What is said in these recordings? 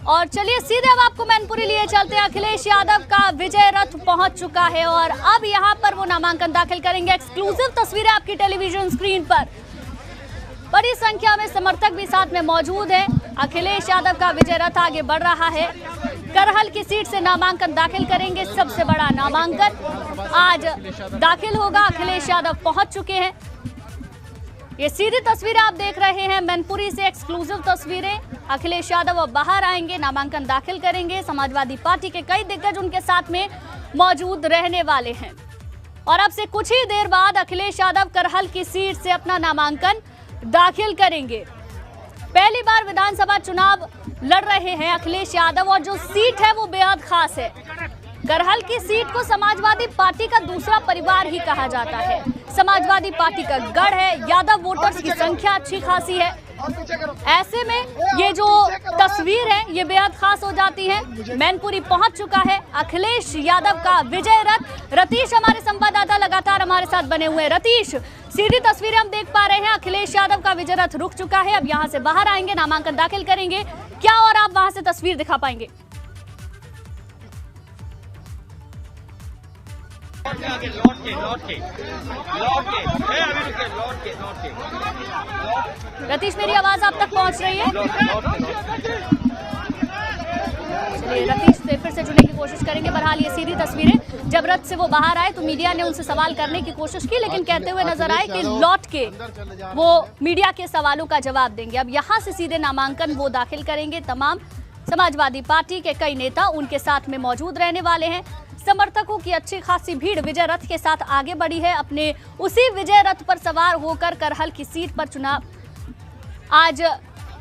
और चलिए सीधे अब आपको मैनपुरी लिए चलते हैं। अखिलेश यादव का विजय रथ पहुंच चुका है और अब यहां पर वो नामांकन दाखिल करेंगे। एक्सक्लूसिव तस्वीरें आपकी टेलीविजन स्क्रीन पर, बड़ी संख्या में समर्थक भी साथ में मौजूद हैं। अखिलेश यादव का विजय रथ आगे बढ़ रहा है। करहल की सीट से नामांकन दाखिल करेंगे। सबसे बड़ा नामांकन आज दाखिल होगा। अखिलेश यादव पहुंच चुके हैं। ये सीधी तस्वीरें आप देख रहे हैं मैनपुरी से, एक्सक्लूसिव तस्वीरें। अखिलेश यादव अब बाहर आएंगे, नामांकन दाखिल करेंगे। समाजवादी पार्टी के कई दिग्गज उनके साथ में मौजूद रहने वाले हैं और अब से कुछ ही देर बाद अखिलेश यादव करहल की सीट से अपना नामांकन दाखिल करेंगे। पहली बार विधानसभा चुनाव लड़ रहे हैं अखिलेश यादव और जो सीट है वो बेहद खास है। करहल की सीट को समाजवादी पार्टी का दूसरा परिवार ही कहा जाता है। समाजवादी पार्टी का गढ़ है। यादव वोटर्स की संख्या अच्छी खासी है। ऐसे में ये जो तस्वीर है ये बेहद खास हो जाती है। मैनपुरी पहुंच चुका है अखिलेश यादव का विजय रथ। रतीश हमारे संवाददाता लगातार हमारे साथ बने हुए हैं। रतीश, सीधी तस्वीरें हम देख पा रहे हैं। अखिलेश यादव का विजय रथ रुक चुका है। अब यहाँ से बाहर आएंगे, नामांकन दाखिल करेंगे। क्या और आप वहां से तस्वीर दिखा पाएंगे? रतीश, मेरी आवाज आप तक पहुंच रही है? चलिए रतीश से फिर से जुड़ने की कोशिश करेंगे। बहरहाल ये सीधी तस्वीरें, जब रथ से वो बाहर आए तो मीडिया ने उनसे सवाल करने की कोशिश की, लेकिन कहते हुए नजर आए कि लौट के वो मीडिया के सवालों का जवाब देंगे। अब यहाँ से सीधे नामांकन वो दाखिल करेंगे। तमाम समाजवादी पार्टी के कई नेता उनके साथ में मौजूद रहने वाले हैं। समर्थकों की अच्छी खासी भीड़ विजय रथ के साथ आगे बढ़ी है। अपने उसी विजय रथ पर सवार होकर करहल की सीट पर चुनाव आज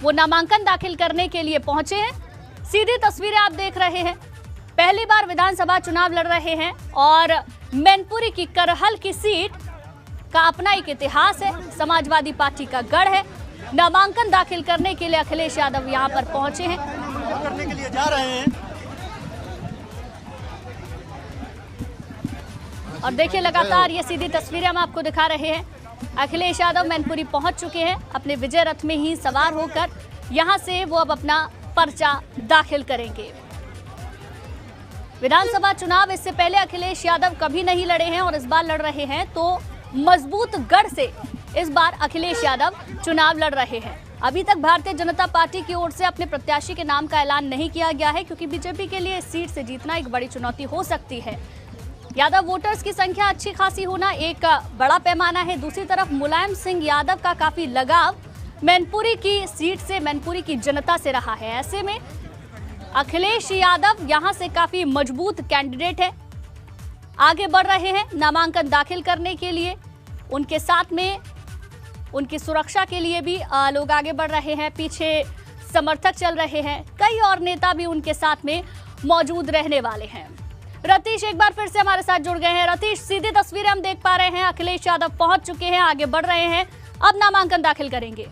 वो नामांकन दाखिल करने के लिए पहुंचे हैं। सीधी तस्वीरें आप देख रहे हैं। पहली बार विधानसभा चुनाव लड़ रहे हैं और मैनपुरी की करहल की सीट का अपना एक इतिहास है। समाजवादी पार्टी का गढ़ है। नामांकन दाखिल करने के लिए अखिलेश यादव यहां पर पहुंचे हैं। करने के लिए जा रहे हैं और देखिए लगातार ये सीधी तस्वीरें हम आपको दिखा रहे हैं। अखिलेश यादव मैनपुरी पहुंच चुके हैं। अपने विजय रथ में ही सवार होकर यहां से वो अब अपना पर्चा दाखिल करेंगे। विधानसभा चुनाव इससे पहले अखिलेश यादव कभी नहीं लड़े हैं और इस बार लड़ रहे हैं, तो मजबूत गढ़ से इस बार अखिलेश यादव चुनाव लड़ रहे हैं। अभी तक भारतीय जनता पार्टी की ओर से अपने प्रत्याशी के नाम का ऐलान नहीं किया गया है, क्योंकि बीजेपी के लिए इस सीट से जीतना एक बड़ी चुनौती हो सकती है। यादव वोटर्स की संख्या अच्छी खासी होना एक बड़ा पैमाना है। दूसरी तरफ मुलायम सिंह यादव का काफी लगाव मैनपुरी की सीट से, मैनपुरी की जनता से रहा है। ऐसे में अखिलेश यादव यहां से काफी मजबूत कैंडिडेट है, आगे बढ़ रहे हैं नामांकन दाखिल करने के लिए। उनके साथ में उनकी सुरक्षा के लिए भी लोग आगे बढ़ रहे हैं। पीछे समर्थक चल रहे हैं। कई और नेता भी उनके साथ में मौजूद रहने वाले हैं। रतीश एक बार फिर से हमारे साथ जुड़ गए हैं। रतीश, सीधी तस्वीरें हम देख पा रहे हैं। अखिलेश यादव पहुंच चुके हैं, आगे बढ़ रहे हैं, अब नामांकन दाखिल करेंगे।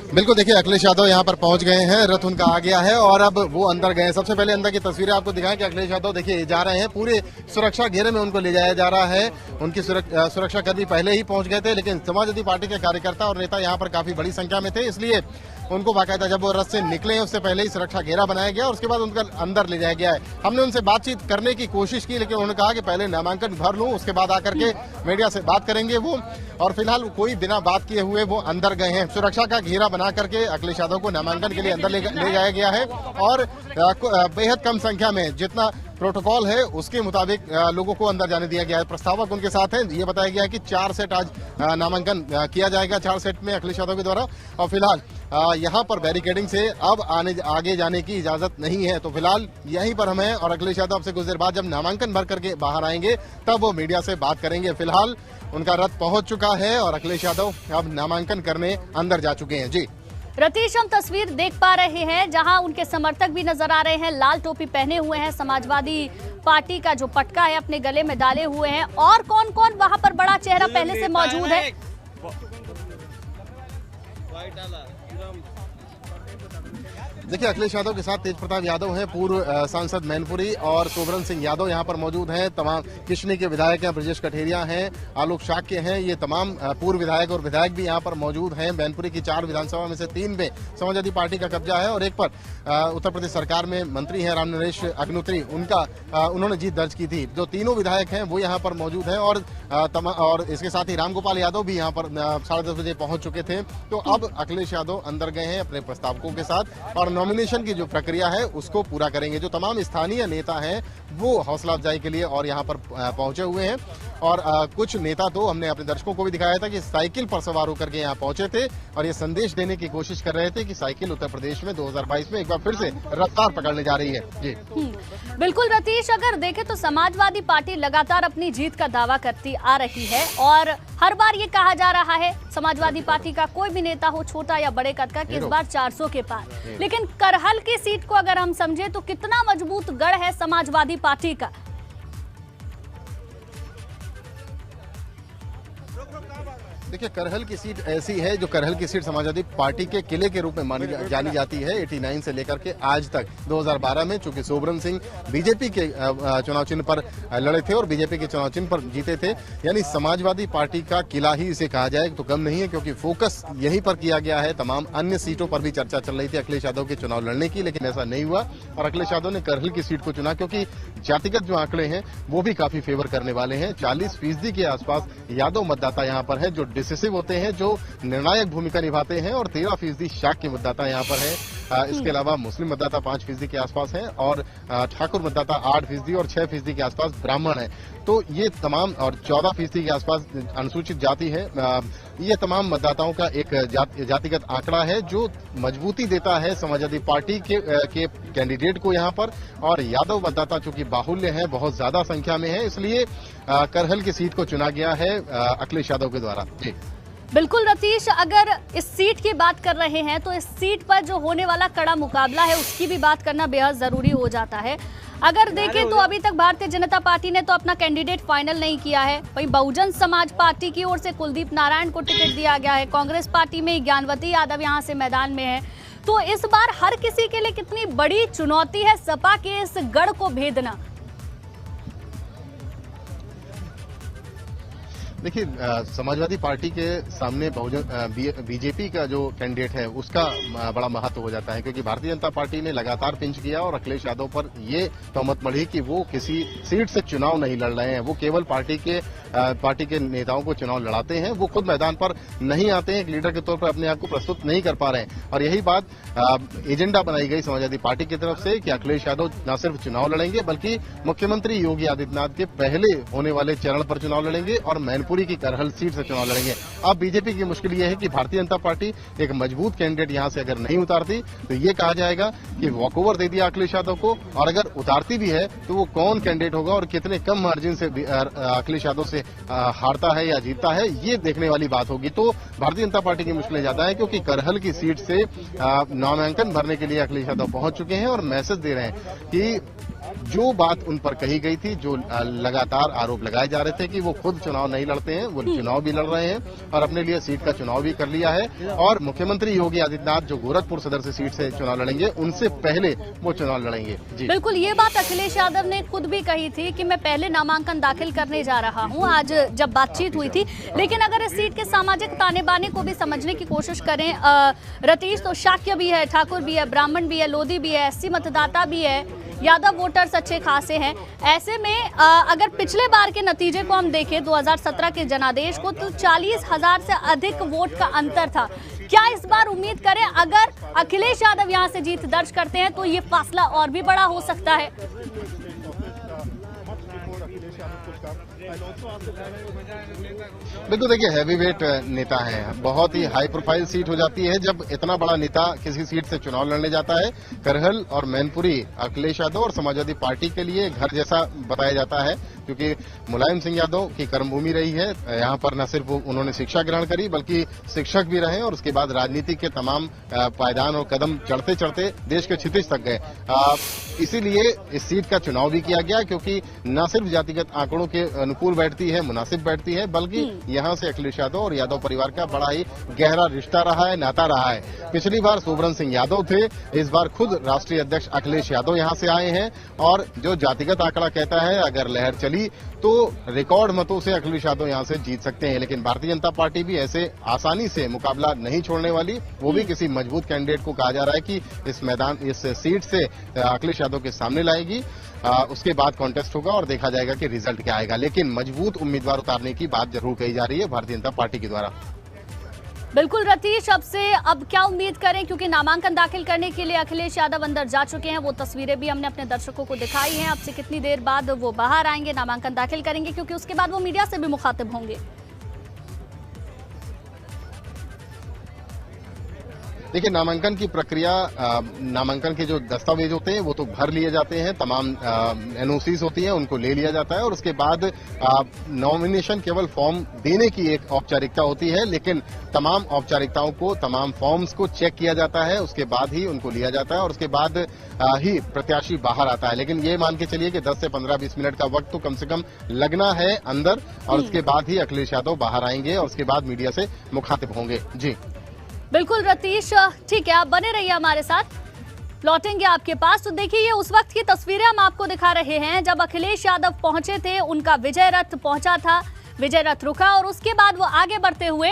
बिल्कुल, देखिए अखिलेश यादव यहाँ पर पहुंच गए हैं। रथ उनका आ गया है और अब वो अंदर गए हैं। सबसे पहले अंदर की तस्वीरें आपको दिखाएं कि अखिलेश यादव देखिए जा रहे हैं। पूरे सुरक्षा घेरे में उनको ले जाया जा रहा है। उनकी सुरक्षा कर्मी पहले ही पहुंच गए थे, लेकिन समाजवादी पार्टी के कार्यकर्ता और नेता यहाँ पर काफी बड़ी संख्या में थे, इसलिए उनको बाकायदा जब वो रथ से निकले उससे पहले ही सुरक्षा घेरा बनाया गया और उसके बाद उनका अंदर ले जाया गया है। हमने उनसे बातचीत करने की कोशिश की, लेकिन उन्होंने कहा कि पहले नामांकन भर लूं, उसके बाद आकर के मीडिया से बात करेंगे वो। और फिलहाल कोई बिना बात किए हुए वो अंदर गए हैं। सुरक्षा का घेरा बना करके अखिलेश यादव को नामांकन के लिए अंदर ले जाया गया है और बेहद कम संख्या में, जितना प्रोटोकॉल है उसके मुताबिक लोगों को अंदर जाने दिया गया है। प्रस्तावक उनके साथ हैं। ये बताया गया है कि 4 सेट आज नामांकन किया जाएगा, 4 सेट में अखिलेश यादव के द्वारा। और फिलहाल यहाँ पर बैरिकेडिंग से अब आगे जाने की इजाजत नहीं है, तो फिलहाल यहीं पर हम हैं और अखिलेश यादव से कुछ देर बाद जब नामांकन भर करके बाहर आएंगे तब वो मीडिया से बात करेंगे। फिलहाल उनका रथ पहुंच चुका है और अखिलेश यादव अब नामांकन करने अंदर जा चुके हैं। जी रतीश, हम तस्वीर देख पा रहे हैं जहां उनके समर्थक भी नजर आ रहे हैं। लाल टोपी पहने हुए हैं, समाजवादी पार्टी का जो पटका है अपने गले में डाले हुए हैं। और कौन कौन वहां पर बड़ा चेहरा पहले से मौजूद है? देखिए, अखिलेश यादव के साथ तेज प्रताप यादव हैं, पूर्व सांसद मैनपुरी, और सोबरन सिंह यादव यहां पर मौजूद हैं। तमाम किशनी के विधायक हैं, ब्रजेश कठेरिया हैं, आलोक शाक्य हैं, ये तमाम पूर्व विधायक और विधायक भी यहां पर मौजूद हैं। मैनपुरी की 4 विधानसभा में से 3 में समाजवादी पार्टी का कब्जा है और एक पर उत्तर प्रदेश सरकार में मंत्री हैं रामनरेश अग्निहोत्री, उन्होंने जीत दर्ज की थी। जो तीनों विधायक हैं वो यहाँ पर मौजूद हैं और इसके साथ ही रामगोपाल यादव भी यहाँ पर 10:30 बजे पहुंच चुके थे। तो अब अखिलेश यादव अंदर गए हैं अपने प्रस्तावकों के साथ और नॉमिनेशन की जो प्रक्रिया है उसको पूरा करेंगे। जो तमाम स्थानीय नेता हैं वो हौसला अफजाई के लिए और यहाँ पर पहुंचे हुए हैं और कुछ नेता तो हमने अपने दर्शकों को भी दिखाया था कि साइकिल पर सवार होकर के यहाँ पहुंचे थे और ये संदेश देने की कोशिश कर रहे थे कि साइकिल उत्तर प्रदेश में 2022 में एक बार फिर से रफ्तार पकड़ने जा रही है। जी बिल्कुल रतीश, अगर देखें तो समाजवादी पार्टी लगातार अपनी जीत का दावा करती आ रही है और हर बार ये कहा जा रहा है समाजवादी पार्टी का कोई भी नेता हो, छोटा या बड़े कद का, कि इस बार 400 के पार। लेकिन करहल की सीट को अगर हम समझे तो कितना मजबूत गढ़ है समाजवादी पार्टी का? देखिए, करहल की सीट ऐसी है जो करहल की सीट समाजवादी पार्टी के किले के रूप में जानी जाती है। 89 से लेकर के आज तक 2012 में चूंकि सोबरन सिंह बीजेपी के चुनाव चिन्ह पर लड़े थे और बीजेपी के चुनाव चिन्ह पर जीते थे, यानी समाजवादी पार्टी का किला ही इसे कहा जाए तो कम नहीं है, क्योंकि फोकस यहीं पर किया गया है। तमाम अन्य सीटों पर भी चर्चा चल रही थी अखिलेश यादव के चुनाव लड़ने की, लेकिन ऐसा नहीं हुआ और अखिलेश यादव ने करहल की सीट को चुना क्योंकि जातिगत जो आंकड़े हैं वो भी काफी फेवर करने वाले हैं। 40% के आसपास यादव मतदाता यहाँ पर है जो डिसिसिव होते हैं, जो निर्णायक भूमिका निभाते हैं, और 13% शाक्य मतदाता यहाँ पर है। इसके अलावा मुस्लिम मतदाता 5% के आसपास है और ठाकुर मतदाता 8% और 6% के आसपास ब्राह्मण है। तो ये तमाम, और 14% के आसपास अनुसूचित जाति है। ये तमाम मतदाताओं का एक जातिगत आंकड़ा है जो मजबूती देता है समाजवादी पार्टी के कैंडिडेट को यहाँ पर। और यादव मतदाता चूंकि बाहुल्य है, बहुत ज्यादा संख्या में है, इसलिए करहल की सीट को चुना गया है अखिलेश यादव के द्वारा। जी बिल्कुल रतीश, अगर इस सीट की बात कर रहे हैं तो इस सीट पर जो होने वाला कड़ा मुकाबला है उसकी भी बात करना बेहद जरूरी हो जाता है। अगर देखें तो अभी तक भारतीय जनता पार्टी ने तो अपना कैंडिडेट फाइनल नहीं किया है। वहीं बहुजन समाज पार्टी की ओर से कुलदीप नारायण को टिकट दिया गया है। कांग्रेस पार्टी में ज्ञानवती यादव यहां से मैदान में है। तो इस बार हर किसी के लिए कितनी बड़ी चुनौती है सपा के इस गढ़ को भेदना? देखिए, समाजवादी पार्टी के सामने बीजेपी का जो कैंडिडेट है उसका बड़ा महत्व हो जाता है, क्योंकि भारतीय जनता पार्टी ने लगातार पिंच किया और अखिलेश यादव पर ये तहमत मढ़ी कि वो किसी सीट से चुनाव नहीं लड़ रहे हैं। वो केवल पार्टी के नेताओं को चुनाव लड़ाते हैं, वो खुद मैदान पर नहीं आते हैं, एक लीडर के तौर पर अपने आप को प्रस्तुत नहीं कर पा रहे हैं। और यही बात एजेंडा बनाई गई समाजवादी पार्टी की तरफ से कि अखिलेश यादव न सिर्फ चुनाव लड़ेंगे बल्कि मुख्यमंत्री योगी आदित्यनाथ के पहले होने वाले चरण पर चुनाव लड़ेंगे और मैनपुरी की करहल सीट से चुनाव लड़ेंगे। अब बीजेपी की मुश्किल यह है कि भारतीय जनता पार्टी एक मजबूत कैंडिडेट यहां से अगर नहीं उतारती तो ये कहा जाएगा कि वॉकओवर दे दिया अखिलेश यादव को, और अगर उतारती भी है तो वो कौन कैंडिडेट होगा और कितने कम मार्जिन से अखिलेश यादव से हारता है या जीतता है, ये देखने वाली बात होगी। तो भारतीय जनता पार्टी की मुश्किलें ज्यादा है, क्योंकि करहल की सीट से नामांकन भरने के लिए अखिलेश यादव पहुंच चुके हैं और मैसेज दे रहे हैं कि जो बात उन पर कही गई थी, जो लगातार आरोप लगाए जा रहे थे कि वो खुद चुनाव नहीं लड़ते हैं, वो चुनाव भी लड़ रहे हैं और अपने लिए सीट का चुनाव भी कर लिया है। और मुख्यमंत्री योगी आदित्यनाथ जो गोरखपुर सदर से सीट से चुनाव लड़ेंगे, उनसे पहले वो चुनाव लड़ेंगे। जी बिल्कुल, ये बात अखिलेश यादव ने खुद भी कही थी कि मैं पहले नामांकन दाखिल करने जा रहा हूं, आज जब बातचीत हुई थी। लेकिन अगर इस सीट के सामाजिक ताने बाने को भी समझने की कोशिश करें रतीश, तो शाक्य भी है, ठाकुर भी है, ब्राह्मण भी है, लोधी भी है, एससी मतदाता भी है, यादव वोटर्स अच्छे खासे हैं। ऐसे में अगर पिछले बार के नतीजे को हम देखें 2017 के जनादेश को, तो 40,000 से अधिक वोट का अंतर था। क्या इस बार उम्मीद करें अगर अखिलेश यादव यहां से जीत दर्ज करते हैं तो ये फासला और भी बड़ा हो सकता है? बिल्कुल, देखिए हैवीवेट नेता है, बहुत ही हाई प्रोफाइल सीट हो जाती है जब इतना बड़ा नेता किसी सीट से चुनाव लड़ने जाता है। करहल और मैनपुरी अखिलेश यादव और समाजवादी पार्टी के लिए घर जैसा बताया जाता है, क्योंकि मुलायम सिंह यादव की कर्मभूमि रही है। यहाँ पर न सिर्फ उन्होंने शिक्षा ग्रहण करी बल्कि शिक्षक भी रहे और उसके बाद राजनीति के तमाम पायदान और कदम चढ़ते चढ़ते देश के क्षितिज तक गए। इसीलिए इस सीट का चुनाव भी किया गया, क्योंकि न सिर्फ जातिगत आंकड़ों के अनुकूल बैठती है, मुनासिब बैठती है, बल्कि यहाँ से अखिलेश यादव और यादव परिवार का बड़ा ही गहरा रिश्ता रहा है, नाता रहा है। पिछली बार सोबरन सिंह यादव थे, इस बार खुद राष्ट्रीय अध्यक्ष अखिलेश यादव यहाँ से आए हैं और जो जातिगत आंकड़ा कहता है अगर लहर चली तो रिकॉर्ड मतों से अखिलेश यादव यहाँ से जीत सकते हैं। लेकिन भारतीय जनता पार्टी भी ऐसे आसानी से मुकाबला नहीं छोड़ने वाली, वो भी किसी मजबूत कैंडिडेट को कहा जा रहा है कि इस सीट से अखिलेश यादव के सामने लाएगी। उसके बाद कॉन्टेस्ट होगा और देखा जाएगा कि रिजल्ट क्या आएगा। लेकिन मजबूत उम्मीदवार उतारने की बात जरूर कही जा रही है भारतीय जनता पार्टी के द्वारा। बिल्कुल रतीश, अब क्या उम्मीद करें, क्योंकि नामांकन दाखिल करने के लिए अखिलेश यादव अंदर जा चुके हैं। वो तस्वीरें भी हमने अपने दर्शकों को दिखाई हैं। अब से कितनी देर बाद वो बाहर आएंगे, नामांकन दाखिल करेंगे, क्योंकि उसके बाद वो मीडिया से भी मुखातिब होंगे। देखिए, नामांकन की प्रक्रिया, नामांकन के जो दस्तावेज होते हैं वो तो भर लिए जाते हैं, तमाम एनओसीज होती हैं उनको ले लिया जाता है और उसके बाद नॉमिनेशन केवल फॉर्म देने की एक औपचारिकता होती है, लेकिन तमाम औपचारिकताओं को, तमाम फॉर्म्स को चेक किया जाता है, उसके बाद ही उनको लिया जाता है और उसके बाद ही प्रत्याशी बाहर आता है। लेकिन ये मान के चलिए कि 10 से 15-20 मिनट का वक्त तो कम से कम लगना है अंदर और उसके बाद ही अखिलेश यादव बाहर आएंगे और उसके बाद मीडिया से मुखातिब होंगे। जी बिल्कुल रतीश, ठीक है, आप बने रहिए हमारे साथ, लौटेंगे आपके पास। तो देखिए, ये उस वक्त की तस्वीरें हम आपको दिखा रहे हैं जब अखिलेश यादव पहुंचे थे, उनका विजय रथ पहुंचा था, विजय रथ रुका और उसके बाद वो आगे बढ़ते हुए